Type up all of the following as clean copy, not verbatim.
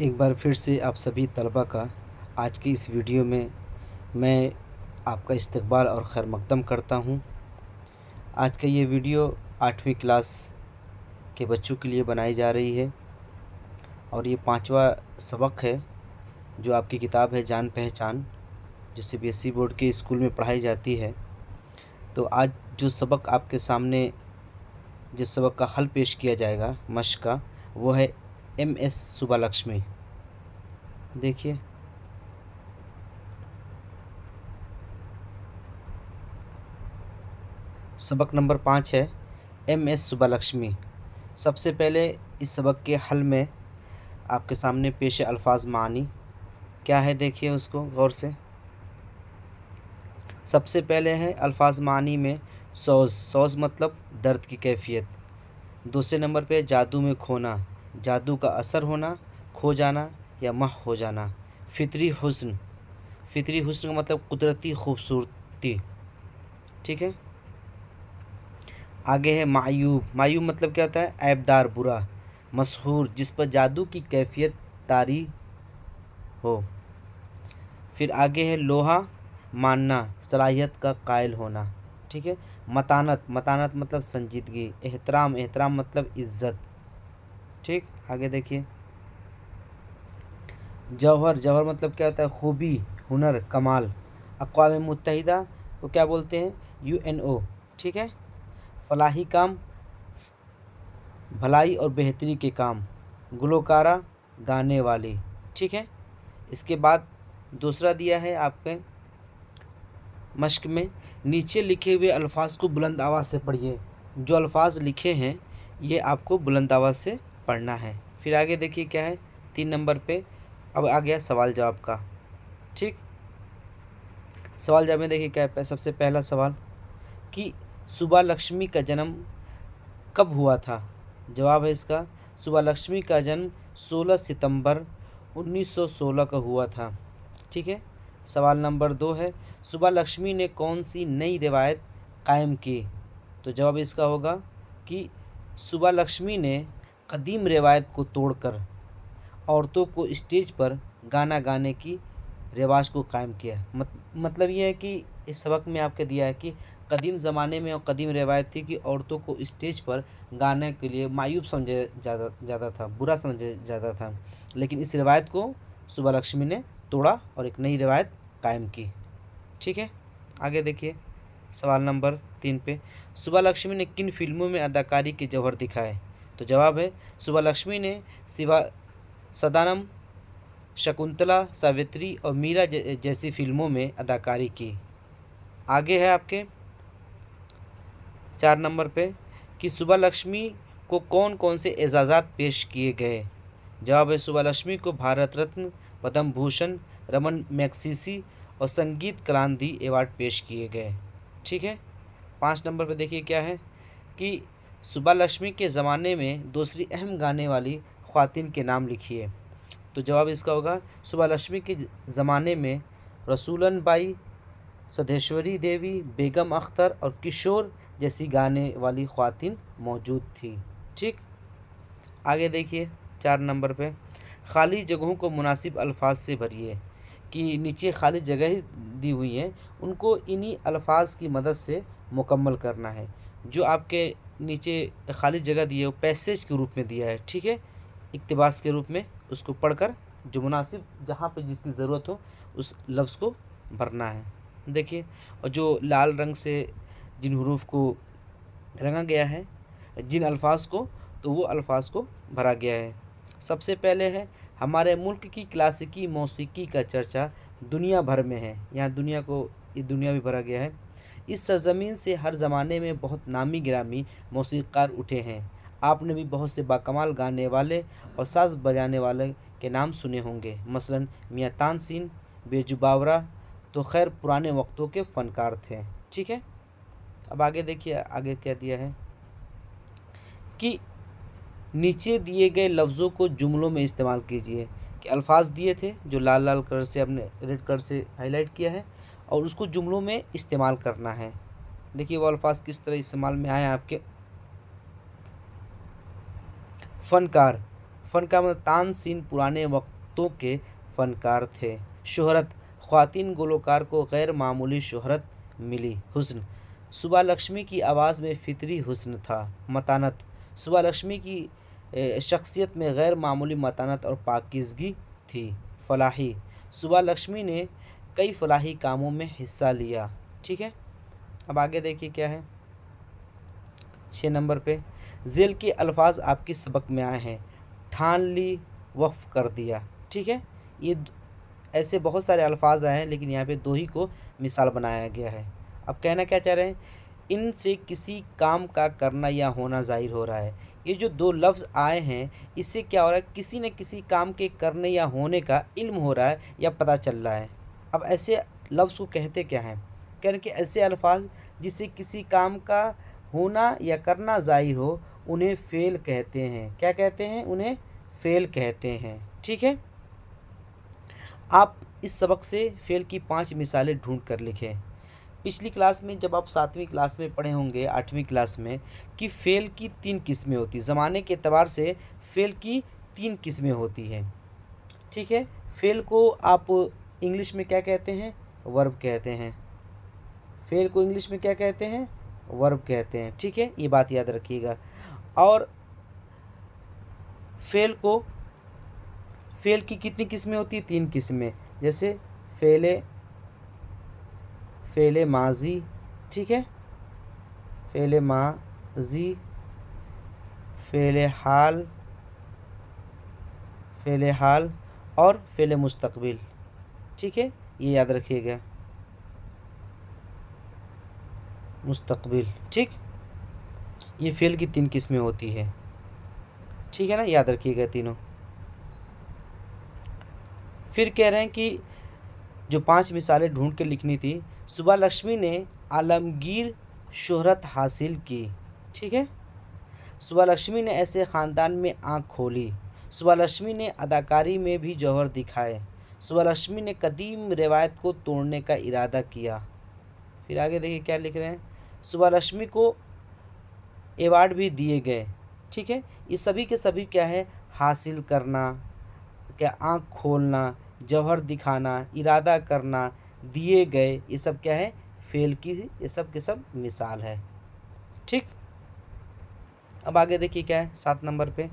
एक बार फिर से आप सभी तलबा का आज की इस वीडियो में मैं आपका इस्तकबाल और खैर मकदम करता हूँ। आज का ये वीडियो 8वीं क्लास के बच्चों के लिए बनाई जा रही है और ये 5वां सबक है जो आपकी किताब है जान पहचान, जो सीबीएसई बोर्ड के स्कूल में पढ़ाई जाती है। तो आज जो सबक आपके सामने जिस सबक का हल पेश किया जाएगा मश्क का, वो है एमएस सुब्बालक्ष्मी। देखिए, सबक नंबर 5 है एमएस सुब्बालक्ष्मी। सबसे पहले इस सबक के हल में आपके सामने पेश है अल्फाज मानी। क्या है देखिए उसको गौर से। सबसे पहले है अल्फाज मानी में सौज़। सौज़ मतलब दर्द की कैफियत। दूसरे नंबर पे जादू में खोना, जादू का असर होना, खो जाना या मह हो जाना। फितरी हुस्न, फितरी हुस्न का मतलब कुदरती खूबसूरती। ठीक है। आगे है मायूब। मायूब मतलब क्या होता है? ऐबदार, बुरा। मशहूर, जिस पर जादू की कैफियत तारी हो। फिर आगे है लोहा, मानना, सलाहियत का कायल होना। ठीक है। मतानत, मतानत मतलब संजीदगी। एहतराम, एहतराम मतलब इज्जत। ठीक। आगे देखिए, जौहर, जौहर मतलब क्या होता है? खूबी, हुनर, कमाल। अक़वाम मुत्तहिदा को क्या बोलते हैं? यूएनओ। ठीक है। फलाही काम, भलाई और बेहतरी के काम। गुलकारा, गाने वाली। ठीक है। इसके बाद दूसरा दिया है आपके मश्क में, नीचे लिखे हुए अल्फाज को बुलंद आवाज़ से पढ़िए। जो अल्फाज लिखे हैं ये आपको बुलंद आवाज़ से पढ़ना है। फिर आगे देखिए क्या है 3 नंबर पे। अब आ गया सवाल जवाब का। ठीक। सवाल जवाब में देखिए क्या है। सबसे पहला सवाल कि सुब्बालक्ष्मी का जन्म कब हुआ था? जवाब है इसका, सुब्बालक्ष्मी का जन्म 16 सितंबर 1916 को हुआ था। ठीक है। सवाल नंबर 2 है, सुब्बालक्ष्मी ने कौन सी नई रिवायत कायम की? तो जवाब इसका होगा कि सुब्बालक्ष्मी ने कदीम रिवायत को तोड़कर औरतों को स्टेज पर गाना गाने की रिवाज को कायम किया। मतलब ये है कि इस सबक में आपके दिया है कि कदीम ज़माने में और कदीम रिवायत थी कि औरतों को स्टेज पर गाने के लिए मायूब समझा ज़्यादा ज़्यादा था, बुरा समझा जाता था। लेकिन इस रिवायत को सुब्बालक्ष्मी ने तोड़ा और एक नई रिवायत कायम की। ठीक है। आगे देखिए सवाल नंबर 3 पे, सुब्बालक्ष्मी ने किन फिल्मों में अदाकारी के जौहर दिखाए? तो जवाब है, सुब्बालक्ष्मी ने शिवा सदानम, शकुंतला, सावित्री और मीरा जैसी फिल्मों में अदाकारी की। आगे है आपके 4 नंबर पे कि सुब्बालक्ष्मी को कौन कौन से एजाज़ात पेश किए गए? जवाब है, सुब्बालक्ष्मी को भारत रत्न, पद्म भूषण, रमन मैग्सेसे और संगीत क्रांति अवार्ड पेश किए गए। ठीक है। 5 नंबर पे देखिए क्या है कि सुब्बालक्ष्मी के ज़माने में दूसरी अहम गाने वाली ख़वातीन के नाम लिखिए। तो जवाब इसका होगा, सुब्बालक्ष्मी के ज़माने में रसूलन बाई, सधेश्वरी देवी, बेगम अख्तर और किशोर जैसी गाने वाली ख़वातीन मौजूद थी। ठीक। आगे देखिए 4 नंबर पे, खाली जगहों को मुनासिब अल्फाज से भरिए। कि नीचे खाली जगह ही दी हुई हैं, उनको इन्हीं अल्फाज की मदद से मुकम्मल करना है। जो आपके नीचे खाली जगह दी है वो पैसेज के रूप में दिया है। ठीक है। इक्तिबास के रूप में उसको पढ़कर जो मुनासिब जहाँ पे जिसकी ज़रूरत हो उस लफ्ज़ को भरना है। देखिए, और जो लाल रंग से जिन हरूफ को रंगा गया है, जिन अल्फाज को, तो वो अल्फाज को भरा गया है। सबसे पहले है, हमारे मुल्क की क्लासिकी मौसीकी का चर्चा दुनिया भर में है। यहाँ दुनिया को, ये दुनिया भी भरा गया है। इस सरज़मीन से हर ज़माने में बहुत नामी गिरामी मौसीक़ार उठे हैं। आपने भी बहुत से बाकमाल गाने वाले और साज़ बजाने वाले के नाम सुने होंगे, मसलन मियाँ तानसीन, बेजू बावरा तो खैर पुराने वक्तों के फ़नकार थे। ठीक है। अब आगे देखिए आगे क्या दिया है कि नीचे दिए गए लफ्ज़ों को जुमलों में इस्तेमाल कीजिए। कि अल्फाज दिए थे जो लाल लाल कलर से हमने रेड कलर से हाईलाइट किया है और उसको जुमलों में इस्तेमाल करना है। देखिए वो अल्फाज किस तरह इस्तेमाल में आए हैं आपके। फ़नकार, फ़न का मतलब तानसीन पुराने वक्तों के फ़नकार थे। शोहरत, ख़्वातीन गुलकार को गैर मामूली शोहरत मिली। हुस्न, सुबह लक्ष्मी की आवाज़ में फ़ितरी हुस्न था। मतानत, सुबह लक्ष्मी की शख्सियत में गैर मामूली मतानत और पाकीज़गी थी। फलाही, सुबह लक्ष्मी ने कई फलाही कामों में हिस्सा लिया। ठीक है, अब आगे देखिए क्या है 6 नंबर पे। ज़ेल के अल्फाज आपकी सबक में आए हैं। ठान ली, वक्फ कर दिया। ठीक है, ये ऐसे बहुत सारे अल्फाज आए हैं, लेकिन यहाँ पे 2 ही को मिसाल बनाया गया है। अब कहना क्या चाह रहे हैं, इनसे किसी काम का करना या होना ज़ाहिर हो रहा है। ये जो 2 लफ्ज़ आए हैं, इससे क्या हो रहा है, किसी न किसी काम के करने या होने का इल्म हो रहा है या पता चल रहा है। अब ऐसे लफ्ज़ को कहते क्या हैं, कह रहे कि ऐसे अल्फाज जिससे किसी काम का होना या करना ज़ाहिर हो, उन्हें फ़ेल कहते हैं। क्या कहते हैं, उन्हें फ़ेल कहते हैं। ठीक है, आप इस सबक से फ़ेल की 5 मिसालें ढूंढ कर लिखें। पिछली क्लास में जब आप 7वीं क्लास में पढ़े होंगे, 8वीं क्लास में, कि फ़ेल की 3 किस्में होती हैं। ज़माने के एतबार से फ़ेल की 3 किस्में होती हैं। ठीक है, फ़ेल को आप इंग्लिश में क्या कहते हैं, वर्ब कहते हैं। फ़ेल को इंग्लिश में क्या कहते हैं, वर्ब कहते हैं। ठीक है, ये बात याद रखिएगा। और फ़ेल की कितनी किस्में होती हैं, 3 किस्में। जैसे फ़ेल माज़ी, ठीक है, फ़ेल माज़ी, फ़ेल हाल और फ़ेल मुस्तक़बिल। ठीक है, ये याद रखिएगा, मुस्तक़बिल। ठीक, ये फ़ेल की 3 किस्में होती है। ठीक है ना, याद रखिएगा तीनों। फिर कह रहे हैं कि जो 5 मिसालें ढूंढ के लिखनी थी। सुबह लक्ष्मी ने आलमगीर शोहरत हासिल की। ठीक है, सुबह लक्ष्मी ने ऐसे ख़ानदान में आँख खोली। सुबह लक्ष्मी ने अदाकारी में भी जौहर दिखाए। सुबह लक्ष्मी ने कदीम रिवायत को तोड़ने का इरादा किया। फिर आगे देखिए क्या लिख रहे हैं, सुबह लक्ष्मी को अवार्ड भी दिए गए। ठीक है, ये सभी के सभी क्या है, हासिल करना, क्या आँख खोलना, जौहर दिखाना, इरादा करना, दिए गए, ये सब क्या है, फ़ेल की ये सब के सब मिसाल है। ठीक, अब आगे देखिए क्या है 7 नंबर पे,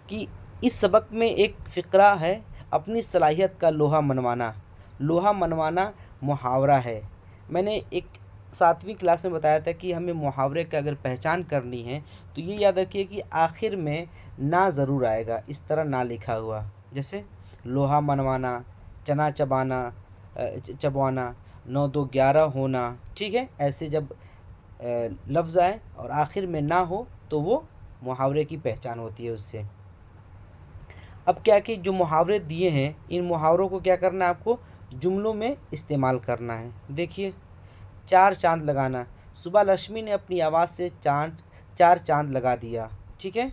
कि इस सबक में एक फ़िक्रा है, अपनी सलाहियत का लोहा मनवाना। लोहा मनवाना मुहावरा है। मैंने एक 7वीं क्लास में बताया था कि हमें मुहावरे का अगर पहचान करनी है तो ये याद रखिए कि आखिर में ना ज़रूर आएगा, इस तरह ना लिखा हुआ। जैसे लोहा मनवाना, चना चबवाना, 9 2 11 होना। ठीक है, ऐसे जब लफ्ज़ आए और आखिर में ना हो तो वो मुहावरे की पहचान होती है उससे। अब क्या कि जो मुहावरे दिए हैं, इन मुहावरों को क्या करना है, आपको जुमलों में इस्तेमाल करना है। देखिए, 4 चाँद लगाना, सुबह लक्ष्मी ने अपनी आवाज़ से 4 चाँद लगा दिया। ठीक है,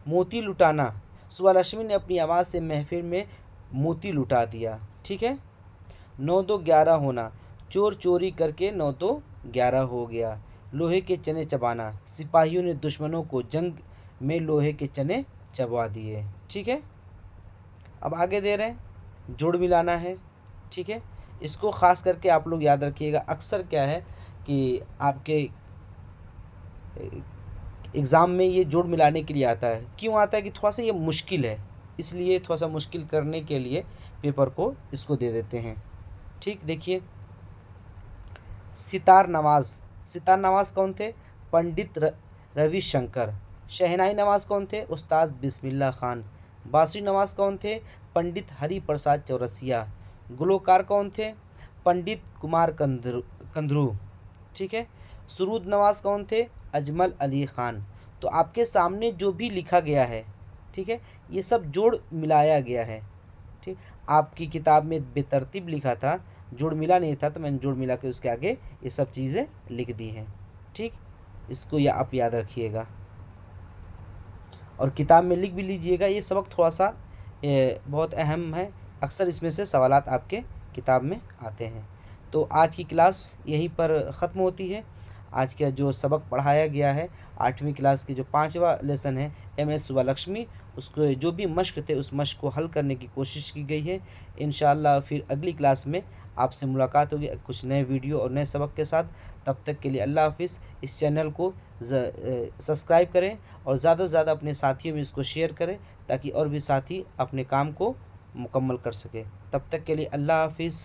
मोती लुटाना, सुबह लक्ष्मी ने अपनी आवाज़ से महफिल में मोती लुटा दिया। ठीक है, 9 2 11 होना, चोर चोरी करके 9 2 11 हो गया। लोहे के चने चबाना, सिपाहियों ने दुश्मनों को जंग में लोहे के चने चबवा दिए। ठीक है, अब आगे दे रहे हैं जोड़ मिलाना है। ठीक है, इसको ख़ास करके आप लोग याद रखिएगा। अक्सर क्या है कि आपके एग्ज़ाम में ये जोड़ मिलाने के लिए आता है। क्यों आता है कि थोड़ा सा ये मुश्किल है, इसलिए थोड़ा सा मुश्किल करने के लिए पेपर को इसको दे देते हैं। ठीक, देखिए, सितार नवाज़ कौन थे, पंडित रविशंकर। शहनाई नवाज़ कौन थे, उस्ताद बिस्मिल्लाह खान। बांसुरी नवाज़ कौन थे, पंडित हरि प्रसाद चौरसिया। गुलकार कौन थे, पंडित कुमार कंधरू। ठीक है, सुरूद नवाज़ कौन थे, अजमल अली ख़ान। तो आपके सामने जो भी लिखा गया है, ठीक है, ये सब जोड़ मिलाया गया है। ठीक, आपकी किताब में बेतरतीब लिखा था, जोड़ मिला नहीं था, तो मैंने जोड़ मिला के उसके आगे ये सब चीज़ें लिख दी हैं। ठीक, इसको आप याद रखिएगा और किताब में लिख भी लीजिएगा। ये सबक थोड़ा सा बहुत अहम है, अक्सर इसमें से सवालात आपके किताब में आते हैं। तो आज की क्लास यहीं पर ख़त्म होती है। आज का जो सबक पढ़ाया गया है 8वीं क्लास की जो 5वां लेसन है MS सुबह उसको जो भी मश्क थे उस मश्क को हल करने की कोशिश की गई है। इंशाअल्लाह फिर अगली क्लास में आपसे मुलाकात होगी कुछ नए वीडियो और नए सबक के साथ। तब तक के लिए अल्लाह हाफिज़। इस चैनल को सब्सक्राइब करें और ज़्यादा से ज़्यादा अपने साथियों में इसको शेयर करें ताकि और भी साथी अपने काम को मुकम्मल कर सकें। तब तक के लिए अल्लाह हाफिज़।